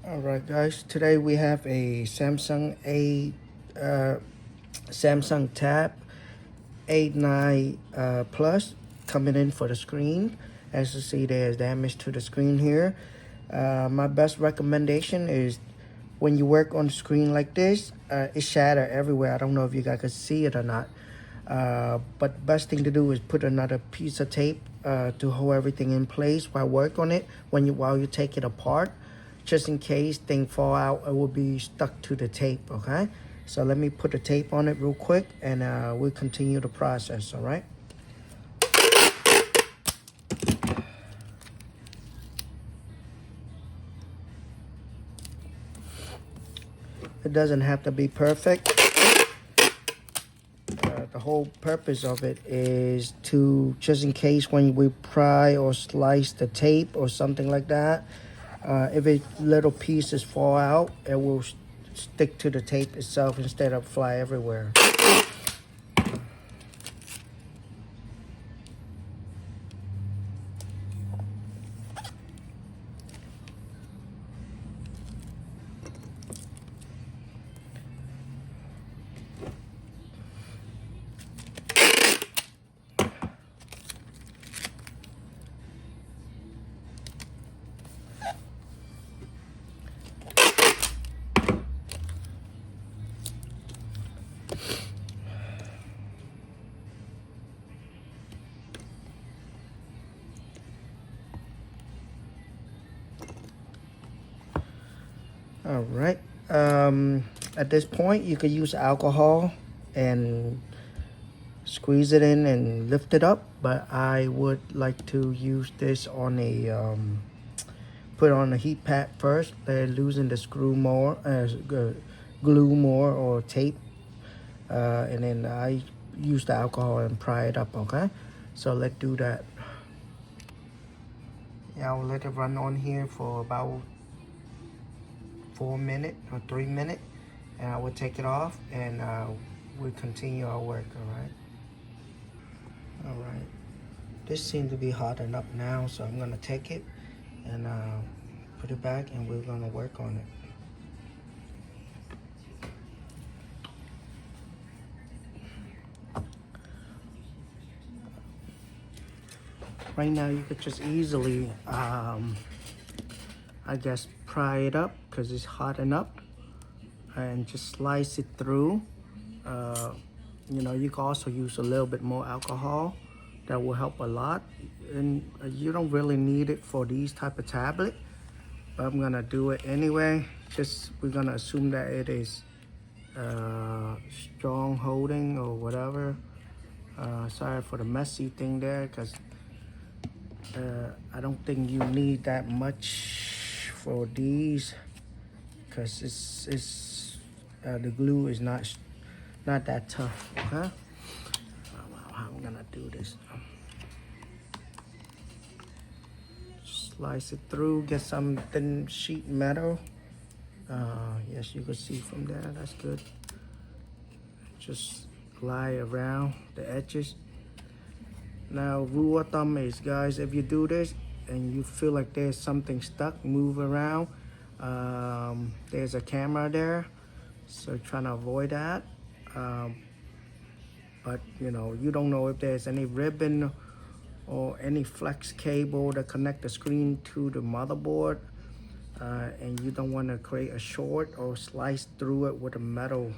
All right, guys. Today we have a Samsung Tab 8.9 Plus coming in for the screen. As you see, there's damage to the screen here. My best recommendation is when you work on the screen like this, it shatter everywhere. I don't know if you guys can see it or not. But best thing to do is put another piece of tape to hold everything in place while work on it while you take it apart, just in case thing fall out, it will be stuck to the tape. Okay, so let me put the tape on it real quick and we'll continue the process. All right. It doesn't have to be perfect. The whole purpose of it is to, just in case when we pry or slice the tape or something like that, if little pieces fall out, it will stick to the tape itself instead of fly everywhere. All right. At this point, you could use alcohol and squeeze it in and lift it up, but I would like to use this on a put on a heat pad first. They're losing the glue more or tape, and then I use the alcohol and pry it up. Okay, so let's do that. Yeah, I'll let it run on here for about 4 minutes or 3 minutes, and I will take it off and we'll continue our work. All right, this seems to be hot enough now, so I'm gonna take it and put it back and we're gonna work on it. Right now you could just easily I guess pry it up because it's hot enough and just slice it through. You know, you can also use a little bit more alcohol. That will help a lot, and you don't really need it for these type of tablet, but I'm gonna do it anyway. Just we're gonna assume that it is strong holding or whatever. Sorry for the messy thing there, because I don't think you need that much for these, because the glue is not that tough. Okay, how I'm gonna do this. Slice it through, get some thin sheet metal. Yes, you can see from there, that's good. Just lie around the edges. Now, rule of thumb is, guys, if you do this and you feel like there's something stuck, move around. There's a camera there, so trying to avoid that. But you know, you don't know if there's any ribbon or any flex cable to connect the screen to the motherboard, and you don't want to create a short or slice through it with a metal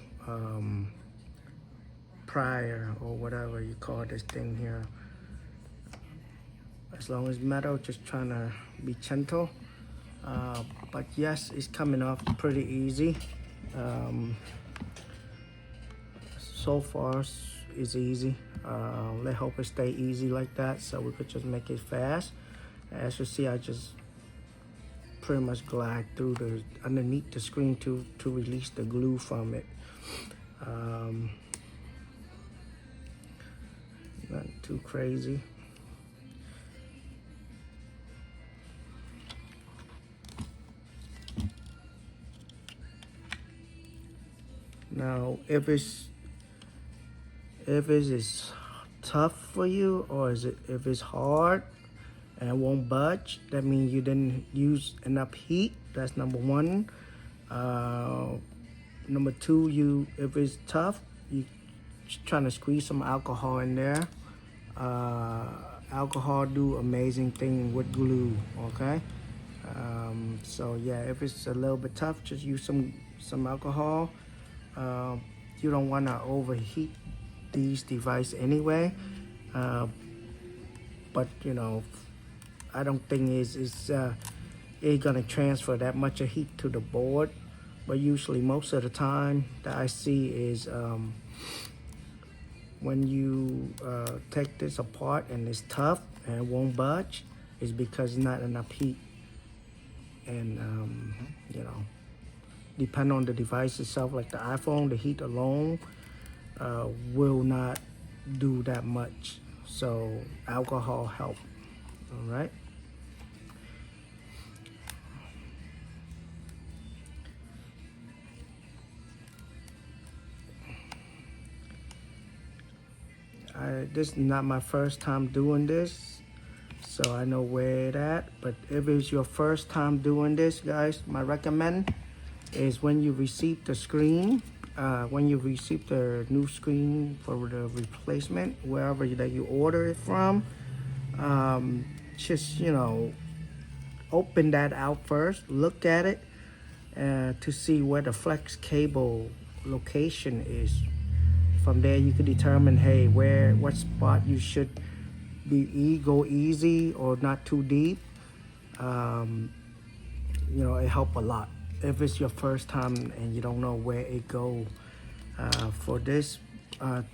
prior or whatever you call this thing here. As long as metal, just trying to be gentle. But yes, it's coming off pretty easy. So far it's easy. Let's hope it stay easy like that, so we could just make it fast. As you see, I just pretty much glide through the underneath the screen to release the glue from it. Not too crazy. Now, if it is tough for you, or if it's hard and won't budge, that means you didn't use enough heat. That's number one. Number two, if it's tough, you trying to squeeze some alcohol in there. Alcohol do amazing thing with glue. Okay. So yeah, if it's a little bit tough, just use some alcohol. You don't want to overheat these devices anyway. But you know, I don't think it's gonna transfer that much of heat to the board. But usually, most of the time that I see is when you take this apart and it's tough and it won't budge, is because not enough heat. And you know, depend on the device itself. Like the iPhone, the heat alone will not do that much. So alcohol help. All right. This is not my first time doing this, so I know where it at. But if it's your first time doing this, guys, my recommend is when you receive the screen, when you receive the new screen for the replacement, wherever that you order it from, just, you know, open that out first, look at it to see where the flex cable location is. From there you can determine, hey, what spot you should go easy or not too deep. You know, it help a lot if it's your first time and you don't know where it go. For this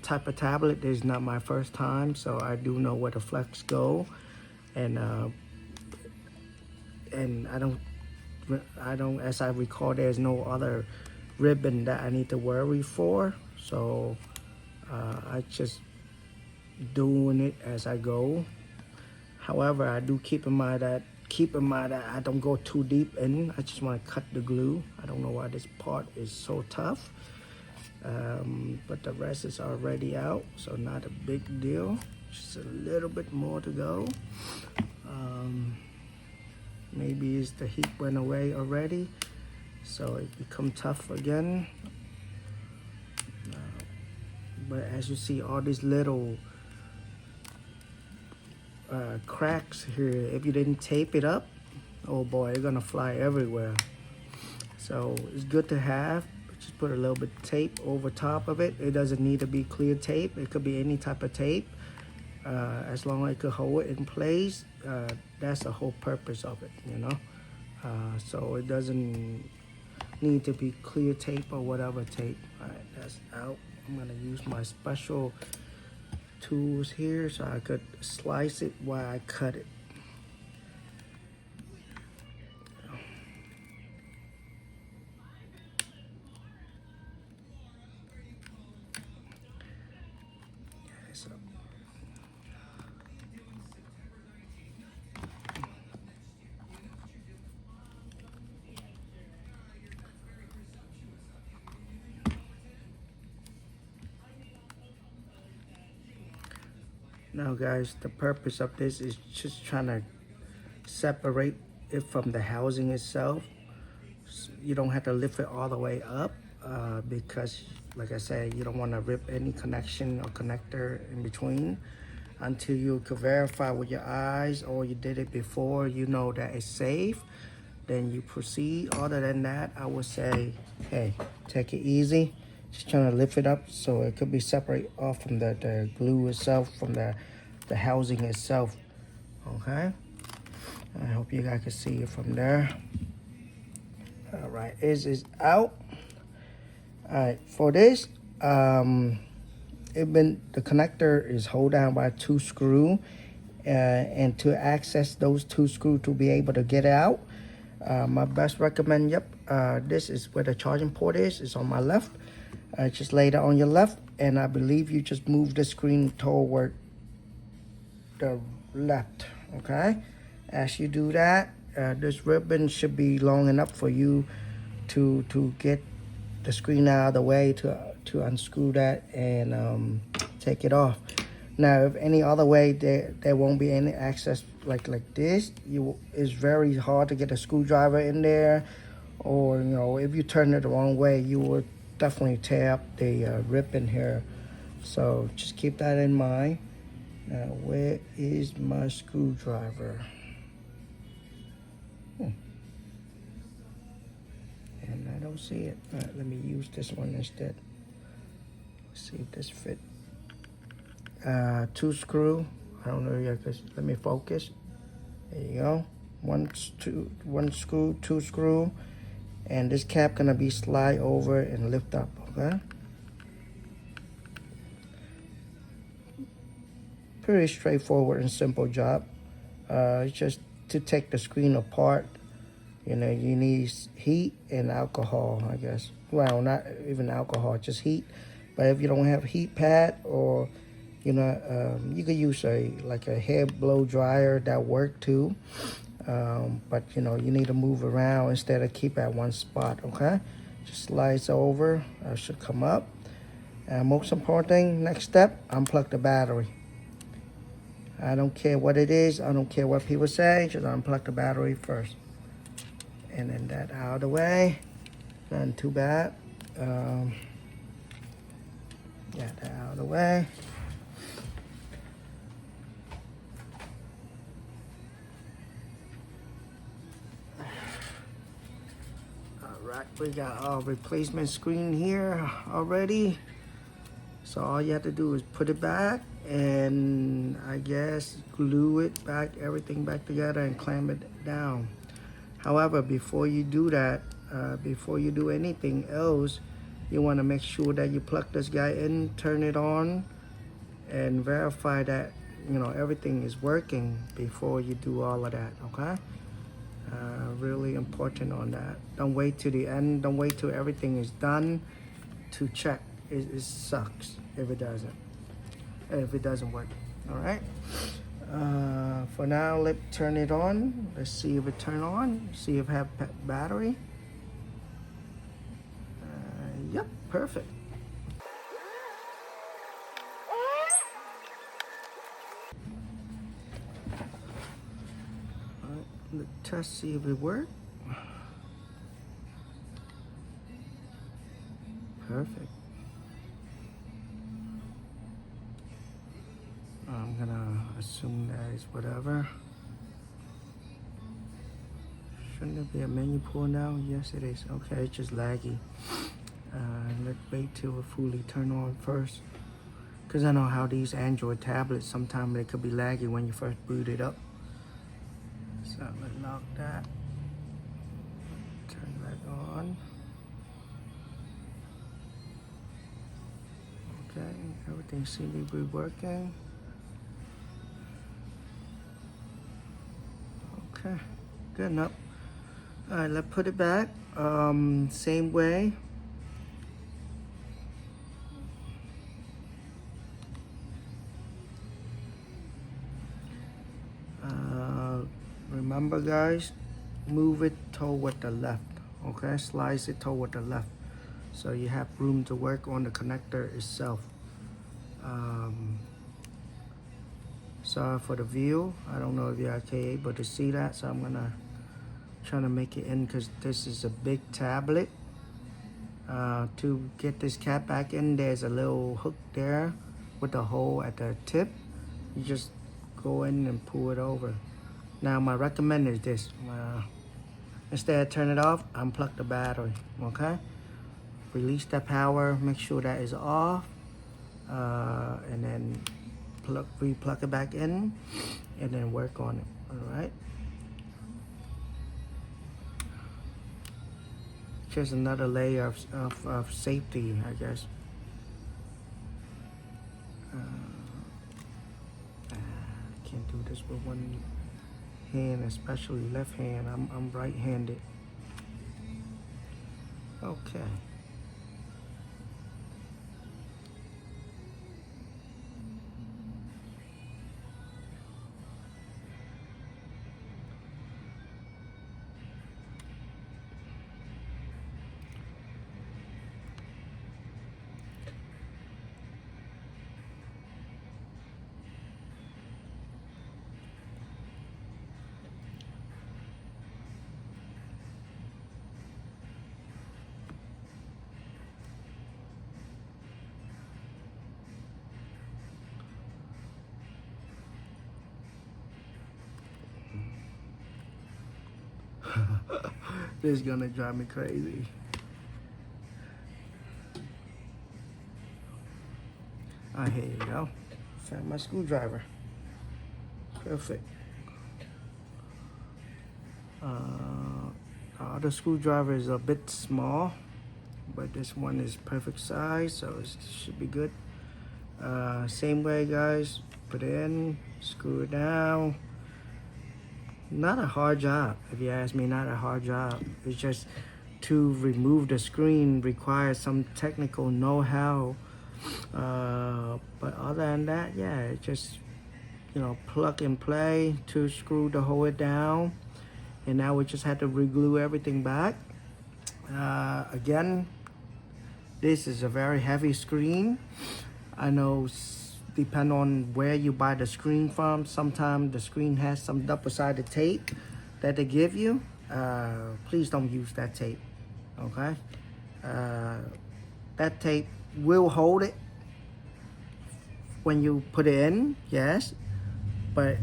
type of tablet, this is not my first time, so I do know where the flex go, and I don't, as I recall, there's no other ribbon that I need to worry for. So I just doing it as I go. However, I do keep in mind that I don't go too deep in. I just want to cut the glue. I don't know why this part is so tough, but the rest is already out, so not a big deal. Just a little bit more to go. Maybe it's the heat went away already, so it become tough again. But as you see, all these little cracks here, if you didn't tape it up, oh boy, it's gonna fly everywhere. So it's good to have. Just put a little bit of tape over top of it. It doesn't need to be clear tape. It could be any type of tape. As long as it could hold it in place, that's the whole purpose of it, you know. So it doesn't need to be clear tape or whatever tape. All right, that's out. I'm gonna use my special tools here so I could slice it while I cut it. So now guys, the purpose of this is just trying to separate it from the housing itself. You don't have to lift it all the way up because, like I said, you don't want to rip any connection or connector in between until you can verify with your eyes, or you did it before, you know that it's safe. Then you proceed. Other than that, I would say, hey, take it easy. Just trying to lift it up so it could be separate off from the glue itself, from the housing itself. Okay, I hope you guys can see it from there. All right, is out. All right, for this, the connector is held down by 2 screws, and to access those 2 screws to be able to get it out, my best recommend, this is where the charging port is. It's on my left. Just lay it on your left, and I believe you just move the screen toward the left. Okay, as you do that, this ribbon should be long enough for you to get the screen out of the way to unscrew that and take it off. Now, if any other way, there won't be any access like this. It's very hard to get a screwdriver in there, or if you turn it the wrong way, you would definitely tear up the rip in here. So just keep that in mind. Now, where is my screwdriver? And I don't see it. All right, let me use this one instead. Let's see if this fit. 2 screw. I don't know yet. Let me focus. There you go. One screw, 2 screw, and this cap gonna be slide over and lift up. Okay. Pretty straightforward and simple job. It's just to take the screen apart. You need heat and alcohol, I guess. Well, not even alcohol, just heat. But if you don't have heat pad, or you could use like a hair blow dryer, that work too. But you need to move around instead of keep at one spot. Okay, just slides over. Should come up. And most important thing, next step, unplug the battery. I don't care what it is. I don't care what people say. Just unplug the battery first. And then that out of the way. Nothing too bad. Yeah, that out of the way. Alright, we got our replacement screen here already. So all you have to do is put it back and I guess glue it back, everything back together, and clamp it down. However, before you do that, before you do anything else, you want to make sure that you plug this guy in, turn it on, and verify that everything is working before you do all of that. Okay, really important on that. Don't wait till the end. Don't wait till everything is done to check. It sucks if it doesn't work. All right. For now, let's turn it on. Let's see if it turn on. See if it have battery. Yep, perfect. All right, let's test, see if it works. Perfect. I'm gonna assume that is whatever. Shouldn't there be a menu pull now? Yes, it is. Okay, it's just laggy. Let's wait till it fully turn on first. Because I know how these Android tablets, sometimes they could be laggy when you first boot it up. So let's lock that. Turn that on. Okay, everything seems to be working. Okay, good enough. All right, let's put it back. Same way. Remember, guys, move it toward the left. Okay, slice it toward the left, so you have room to work on the connector itself. Sorry for the view. I don't know if you're okay able to see that, so I'm gonna try to make it in because this is a big tablet. To get this cap back in, there's a little hook there with a hole at the tip. You just go in and pull it over. Now my recommend is this. Instead of turn it off, unplug the battery. Okay? Release that power, make sure that is off, and then re-plug it back in, and then work on it. All right? Just another layer of safety, I guess. Can't do this with one hand, especially left hand. I'm right-handed. Okay. This is gonna drive me crazy. Here you go. Found my screwdriver. Perfect. The other screwdriver is a bit small, but this one is perfect size, so it should be good. Same way, guys. Put it in, screw it down. Not a hard job, if you ask me. Not a hard job. It's just to remove the screen requires some technical know-how. But other than that, yeah, it just, you know, plug and play to screw to hold it down. And now we just had to re-glue everything back. Again, this is a very heavy screen. I know, depend on where you buy the screen from. Sometimes the screen has some double-sided tape that they give you. Please don't use that tape, okay? That tape will hold it when you put it in, yes, but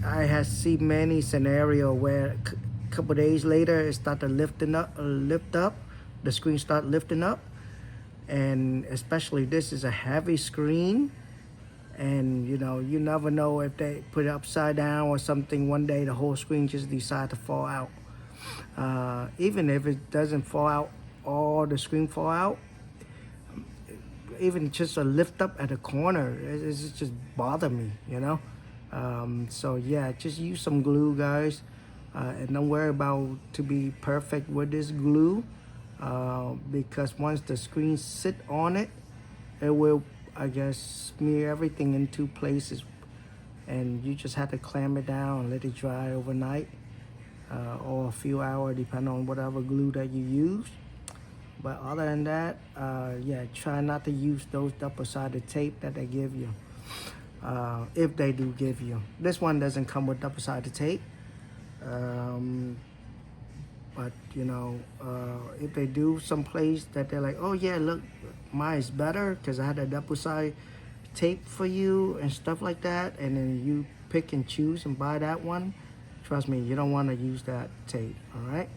I have seen many scenarios where a couple days later it start to lift up, the screen start lifting up, and especially this is a heavy screen, and you know, you never know if they put it upside down or something, one day the whole screen just decide to fall out. Even if it doesn't fall out, all the screen fall out, even just a lift up at the corner, it's just bother me, you know. So yeah, just use some glue, guys, and don't worry about to be perfect with this glue, because once the screen sit on it, it will, I guess, smear everything in two places, and you just have to clamp it down and let it dry overnight, or a few hours, depending on whatever glue that you use. But other than that, yeah, try not to use those double-sided tape that they give you, if they do give you. This one doesn't come with double-sided tape, but you know, if they do someplace that they're like, oh yeah, look, mine is better because I had a double-sided tape for you and stuff like that, and then you pick and choose and buy that one, trust me, you don't want to use that tape. All right,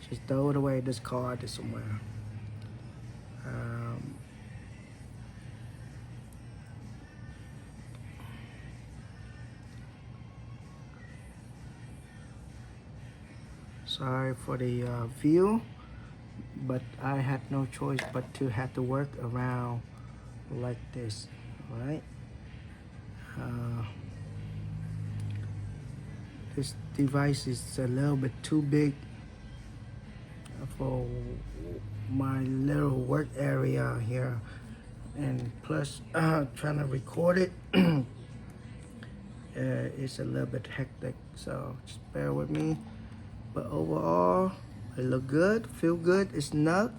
just throw it away, discard it somewhere. Sorry for the view, but I had no choice but to have to work around like this. All right. This device is a little bit too big for my little work area here, and plus trying to record it it's a little bit hectic, so just bear with me. But overall, it look good, feel good, it's snug.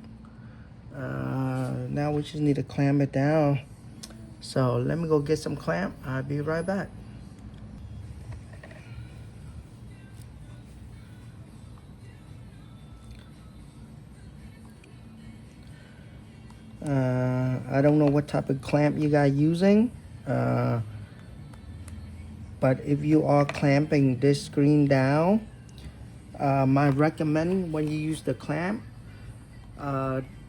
Now we just need to clamp it down, so let me go get some clamp. I'll be right back. I don't know what type of clamp you guys using, but if you are clamping this screen down, my recommend when you use the clamp,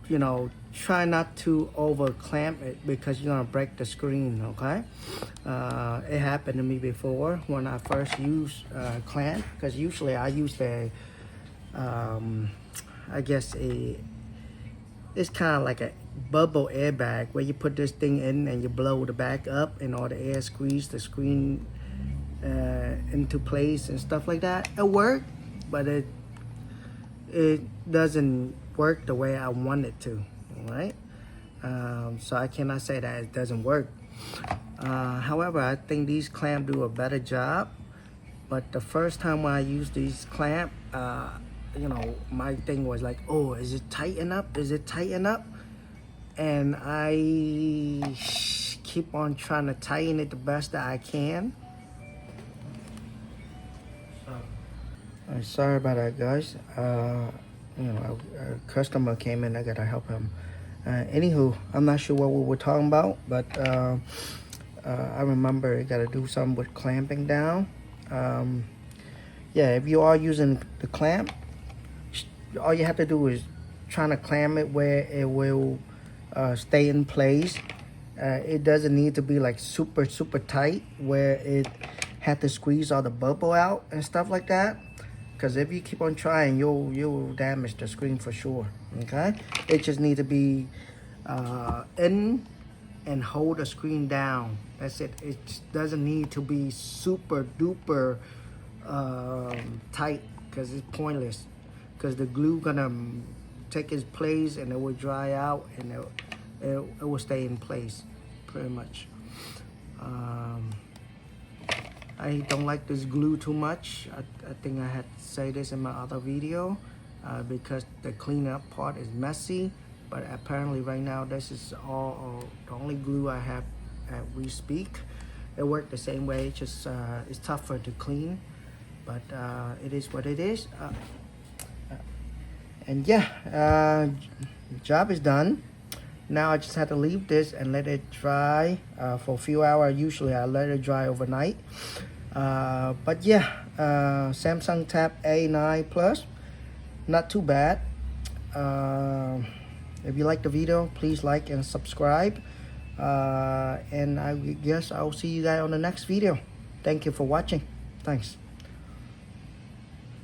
you know, try not to over clamp it because you're gonna break the screen, okay? It happened to me before when I first used clamp, because usually I use the I guess it's kind of like a bubble airbag where you put this thing in and you blow the back up and all the air squeeze the screen into place and stuff like that. It worked, but it doesn't work the way I want it to, right? So I cannot say that it doesn't work. However, I think these clamps do a better job. But the first time when I used these clamp, you know, my thing was like, oh, is it tighten up? Is it tighten up? And I keep on trying to tighten it the best that I can. Sorry about that, guys. You know, a customer came in, I gotta help him. Anywho, I'm not sure what we were talking about, but I remember you gotta do something with clamping down. yeah, if you are using the clamp, all you have to do is trying to clamp it where it will stay in place. It doesn't need to be like super tight where it had to squeeze all the bubble out and stuff like that, because if you keep on trying, you'll damage the screen for sure. Okay, it just need to be in and hold the screen down. That's it. It doesn't need to be super duper tight, because it's pointless, because the glue gonna take its place and it will dry out and it will stay in place pretty much. I don't like this glue too much. I think I had to say this in my other video, because the cleanup part is messy, but apparently right now this is all the only glue I have as we speak. It worked the same way, just it's tougher to clean, but it is what it is. And yeah, job is done. Now I just had to leave this and let it dry for a few hours. Usually I let it dry overnight. But yeah, Samsung Tab A9 Plus, not too bad. If you like the video, please like and subscribe. And I guess I'll see you guys on the next video. Thank you for watching. Thanks.